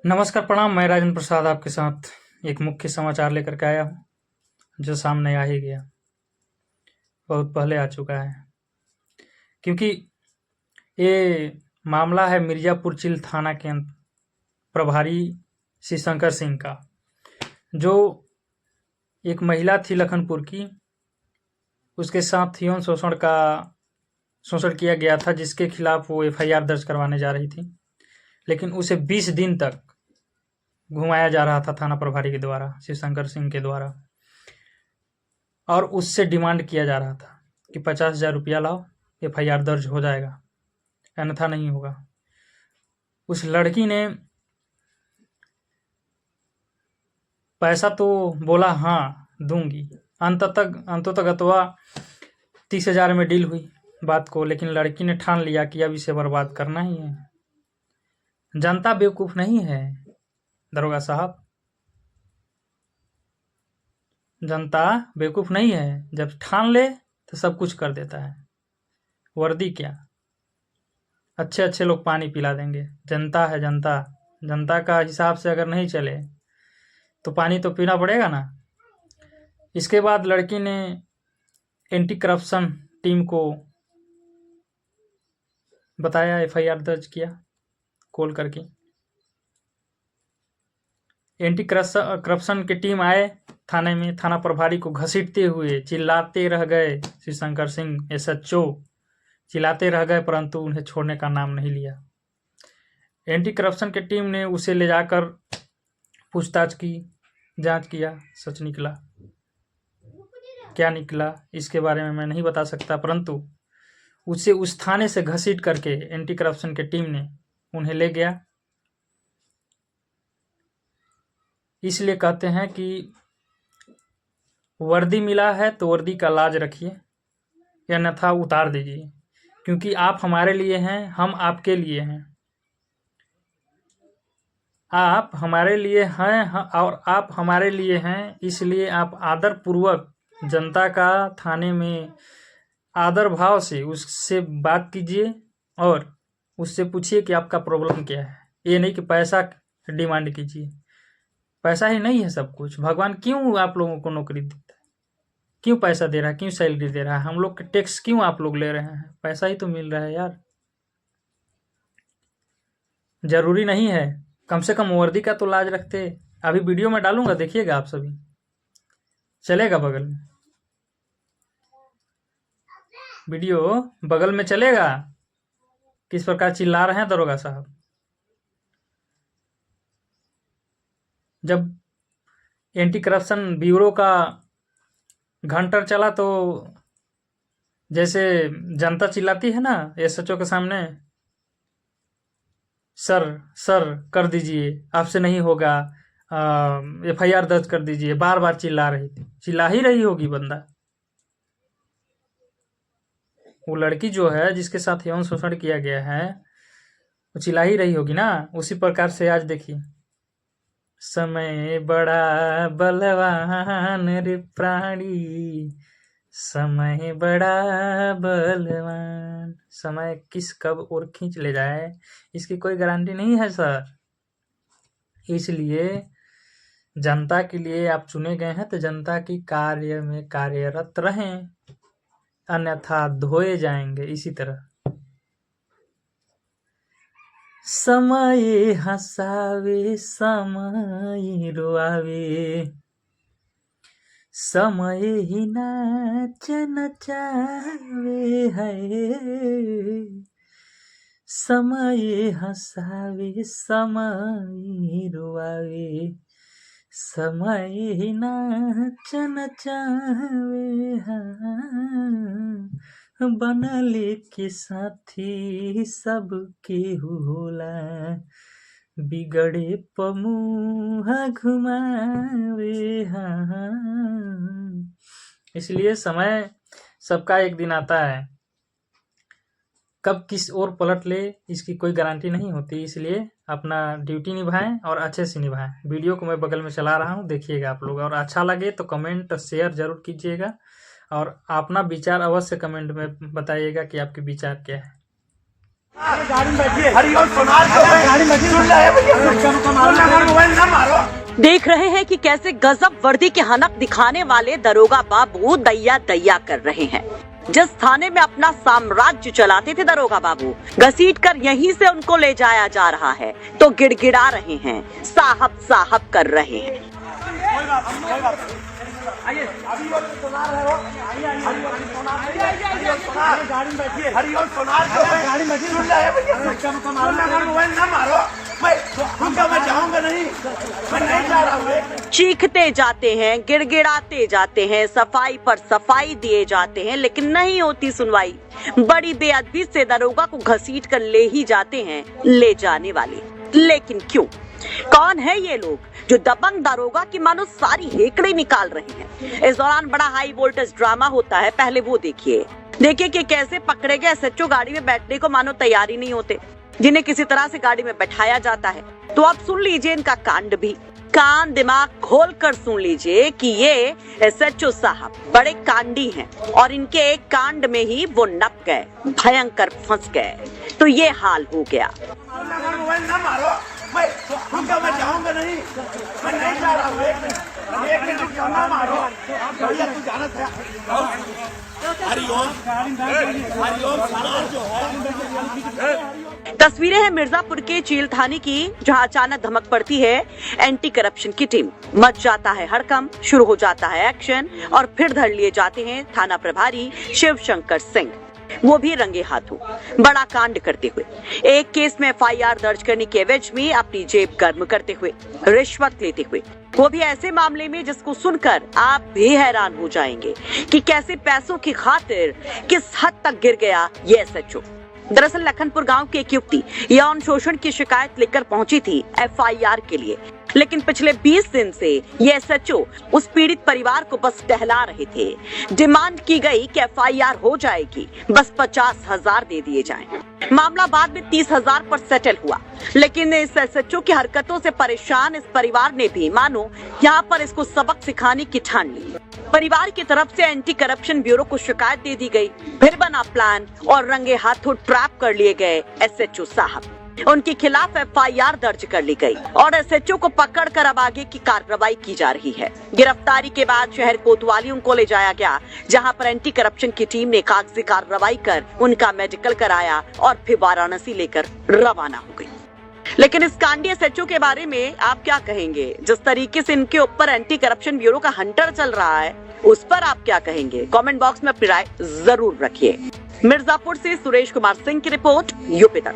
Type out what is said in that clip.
नमस्कार, प्रणाम। मैं राजेंद्र प्रसाद आपके साथ एक मुख्य समाचार लेकर के आया हूँ, जो सामने आ ही गया, बहुत पहले आ चुका है। क्योंकि ये मामला है मिर्जापुर चिल थाना के प्रभारी श्री शंकर सिंह का, जो एक महिला थी लखनपुर की, उसके साथ यौन शोषण किया गया था, जिसके खिलाफ वो FIR दर्ज करवाने जा रही थी। लेकिन उसे 20 दिन तक घुमाया जा रहा था थाना प्रभारी के द्वारा, श्री शंकर सिंह के द्वारा, और उससे डिमांड किया जा रहा था कि 50,000 रुपया लाओ, FIR दर्ज हो जाएगा, अन्यथा नहीं होगा। उस लड़की ने पैसा तो बोला हाँ दूंगी, अंततः 30,000 में डील हुई बात को। लेकिन लड़की ने ठान लिया कि अब इसे बर्बाद करना ही है। जनता बेवकूफ़ नहीं है दरोगा साहब, जनता बेवकूफ़ नहीं है। जब ठान ले तो सब कुछ कर देता है। वर्दी क्या, अच्छे अच्छे लोग पानी पिला देंगे। जनता है, जनता का हिसाब से अगर नहीं चले तो पानी तो पीना पड़ेगा ना। इसके बाद लड़की ने एंटी करप्शन टीम को बताया, FIR दर्ज किया कॉल करके। एंटी करप्शन की टीम आए थाने में, थाना प्रभारी को घसीटते हुए चिल्लाते रह गए। श्री शंकर सिंह SHO चिल्लाते रह गए, परंतु उन्हें छोड़ने का नाम नहीं लिया। एंटी करप्शन की टीम ने उसे ले जाकर पूछताछ की, जांच किया। सच निकला, क्या निकला इसके बारे में मैं नहीं बता सकता, परंतु उसे उस थाने से घसीट करके एंटी करप्शन की टीम ने उन्हें ले गया। इसलिए कहते हैं कि वर्दी मिला है तो वर्दी का लाज रखिए, या अन्यथा उतार दीजिए, क्योंकि आप हमारे लिए हैं, हम आपके लिए हैं। आप हमारे लिए हैं और आप हमारे लिए हैं, इसलिए आप आदर पूर्वक जनता का थाने में आदर भाव से उससे बात कीजिए और उससे पूछिए कि आपका प्रॉब्लम क्या है। ये नहीं कि पैसा डिमांड कीजिए। पैसा ही नहीं है सब कुछ। भगवान क्यों आप लोगों को नौकरी देता है, क्यों पैसा दे रहा है, क्यों सैलरी दे रहा है? हम लोग के टैक्स क्यों आप लोग ले रहे हैं? पैसा ही तो मिल रहा है यार। जरूरी नहीं है, कम से कम वर्दी का तो लाज रखते। अभी वीडियो में डालूंगा, देखिएगा आप सभी, चलेगा बगल में, वीडियो बगल में चलेगा किस प्रकार चिल्ला रहे हैं दरोगा साहब। जब एंटी करप्शन ब्यूरो का घंटर चला तो जैसे जनता चिल्लाती है ना SHO के सामने, सर कर दीजिए, आपसे नहीं होगा, FIR दर्ज कर दीजिए, बार बार चिल्ला रही थी। चिल्ला ही रही होगी बंदा। वो लड़की जो है जिसके साथ यौन शोषण किया गया है, वो चिल्ला ही रही होगी ना। उसी प्रकार से आज देखिए, समय बड़ा बलवान रे प्राणी, समय बड़ा बलवान। समय किस कब और खींच ले जाए इसकी कोई गारंटी नहीं है सर। इसलिए जनता के लिए आप चुने गए हैं तो जनता की कार्य में कार्यरत रहें, अन्यथा धोए जाएंगे इसी तरह। समय हंसावे समय रोआवे, समय ही नाच नचावे है। समय हंसावे समय रोआवे, समय ही नाच नचावे है। बनले के साथी सब केहू होला, बिगड़े पमुहा घुमावे हाँ। इसलिए समय सबका एक दिन आता है, कब किस ओर पलट ले इसकी कोई गारंटी नहीं होती। इसलिए अपना ड्यूटी निभाएं और अच्छे से निभाएं। वीडियो को मैं बगल में चला रहा हूं, देखिएगा आप लोग, और अच्छा लगे तो कमेंट शेयर जरूर कीजिएगा और अपना विचार अवश्य कमेंट में बताइएगा कि आपके विचार क्या है। गाड़ी में बैठिए, हरिओम सोनार गाड़ी में सुन रहे हैं। देख रहे हैं कि कैसे गजब वर्दी के हनक दिखाने वाले दरोगा बाबू दैया दैया कर रहे हैं। जिस थाने में अपना साम्राज्य चलाते थे दरोगा बाबू, घसीटकर यहीं से उनको ले जाया जा रहा है तो गिड़गिड़ा रहे हैं, साहब साहब कर रहे हैं। चीखते जाते हैं, गिड़गिड़ाते जाते हैं, सफाई पर सफाई दिए जाते हैं, लेकिन नहीं होती सुनवाई। बड़ी बेअदबी से दरोगा को घसीट कर ले ही जाते हैं ले जाने वाले। लेकिन क्यों? कौन है ये लोग जो दबंग दरोगा की मानो सारी हेकड़े निकाल रहे हैं? इस दौरान बड़ा हाई वोल्टेज ड्रामा होता है, पहले वो देखिए कि कैसे पकड़े गए एसएचओ गाड़ी में बैठने को मानो तैयारी नहीं होते, जिन्हें किसी तरह से गाड़ी में बैठाया जाता है। तो अब सुन लीजिए इनका कांड भी, कान दिमाग खोल कर सुन लीजिए कि ये एसएचओ साहब बड़े कांडी हैं और इनके एक कांड में ही वो नप गए, भयंकर फंस गए। तो ये हाल हो गया। मैं जाऊंगा नहीं, मैं नहीं जा रहा हूँ। एक मिनट ना मारो भैया, तू जाना था। हरिओम जो है। तस्वीरें हैं मिर्जापुर के चील थाने की, जहां अचानक धमक पड़ती है एंटी करप्शन की टीम। मच जाता है हड़कंप, शुरू हो जाता है एक्शन और फिर धर लिए जाते हैं थाना प्रभारी शिव शंकर सिंह, वो भी रंगे हाथों, बड़ा कांड करते हुए। एक केस में एफआईआर दर्ज करने के एवज में अपनी जेब गर्म करते हुए, रिश्वत लेते हुए, वो भी ऐसे मामले में जिसको सुनकर आप भी हैरान हो जाएंगे कि कैसे पैसों की खातिर किस हद तक गिर गया ये एसएचओ। दरअसल लखनपुर गांव की एक युवती यौन शोषण की शिकायत लेकर पहुंची थी एफआईआर के लिए, लेकिन पिछले 20 दिन से ये एसएचओ उस पीड़ित परिवार को बस टहला रहे थे। डिमांड की गई कि एफआईआर हो जाएगी, बस 50,000 दे दिए जाएं। मामला बाद में 30,000 पर सेटल हुआ, लेकिन इस एसएचओ की हरकतों से परेशान इस परिवार ने भी मानो यहाँ पर इसको सबक सिखाने की ठान ली। परिवार की तरफ से एंटी करप्शन ब्यूरो को शिकायत दे दी गई, फिर बना प्लान और रंगे हाथों ट्रैप कर लिए गए एसएचओ साहब। उनके खिलाफ एफआईआर दर्ज कर ली गई और एसएचओ को पकड़कर अब आगे की कार्रवाई की जा रही है। गिरफ्तारी के बाद शहर कोतवाली को ले जाया गया, जहां पर एंटी करप्शन की टीम ने कागजी कार्रवाई कर उनका मेडिकल कराया और फिर वाराणसी लेकर रवाना हो गई। लेकिन इस कांडी एसएचओ के बारे में आप क्या कहेंगे? जिस तरीके से इनके ऊपर एंटी करप्शन ब्यूरो का हंटर चल रहा है, उस पर आप क्या कहेंगे? कमेंट बॉक्स में अपनी राय जरूर रखिए। मिर्जापुर से सुरेश कुमार सिंह की रिपोर्ट, यूपी तक।